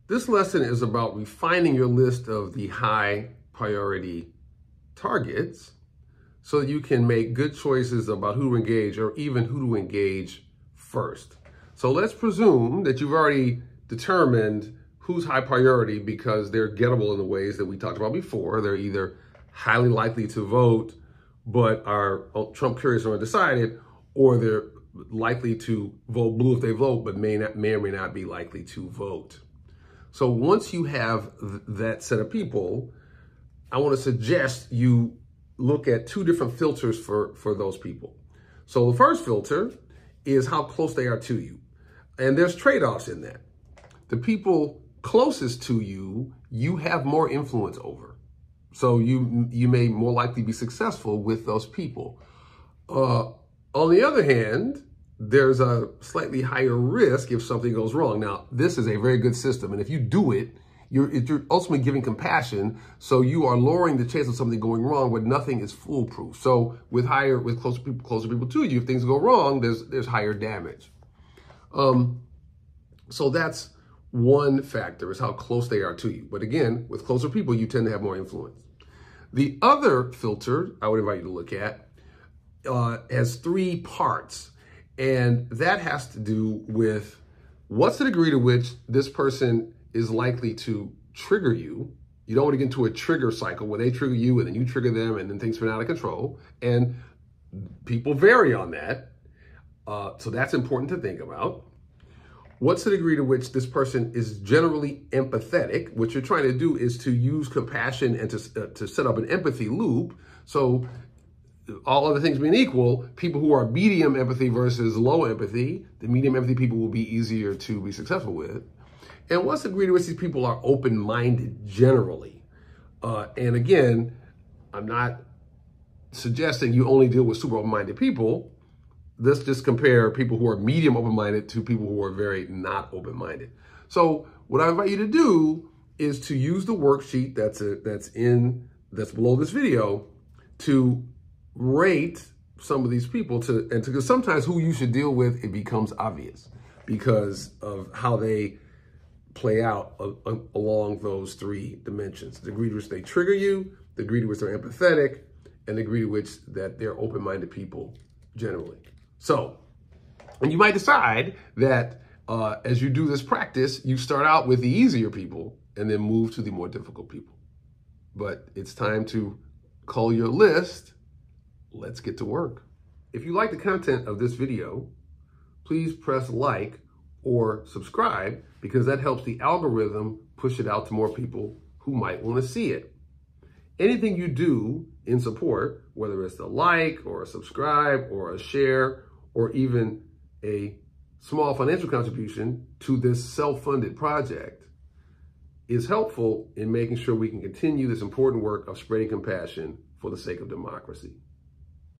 This lesson is about refining your list of the high priority targets so that you can make good choices about who to engage or even who to engage first. So let's presume that you've already determined who's high priority because they're gettable in the ways that we talked about before. They're either highly likely to vote but are Trump curious or undecided, or they're likely to vote blue if they vote but may or may not be likely to vote. So once you have that set of people, I want to suggest you look at two different filters for those people. So the first filter is how close they are to you. And there's trade-offs in that. The people closest to you, you have more influence over. So you may more likely be successful with those people. On the other hand, there's a slightly higher risk if something goes wrong. Now, this is a very good system. And if you do it, you're ultimately giving compassion. So you are lowering the chance of something going wrong, but nothing is foolproof. So with closer people to you, if things go wrong, there's higher damage. So that's one factor, is how close they are to you. But again, with closer people, you tend to have more influence. The other filter I would invite you to look at has three parts. And that has to do with what's the degree to which this person is likely to trigger you. You don't want to get into a trigger cycle where they trigger you and then you trigger them and then things spin out of control. And people vary on that. So that's important to think about. What's the degree to which this person is generally empathetic? What you're trying to do is to use compassion and to set up an empathy loop. So all other things being equal, people who are medium empathy versus low empathy, the medium empathy people will be easier to be successful with. And what's the degree to which these people are open-minded generally? And again, I'm not suggesting you only deal with super open-minded people. Let's just compare people who are medium open-minded to people who are very not open-minded. So what I invite you to do is to use the worksheet that's below this video to rate some of these people because sometimes who you should deal with, it becomes obvious because of how they play out along those three dimensions: the degree to which they trigger you, the degree to which they're empathetic, and the degree to which that they're open-minded people generally. So, and you might decide that as you do this practice, you start out with the easier people and then move to the more difficult people. But it's time to call your list. Let's get to work. If you like the content of this video, please press like or subscribe because that helps the algorithm push it out to more people who might want to see it. Anything you do in support, whether it's a like or a subscribe or a share or even a small financial contribution to this self-funded project, is helpful in making sure we can continue this important work of spreading compassion for the sake of democracy.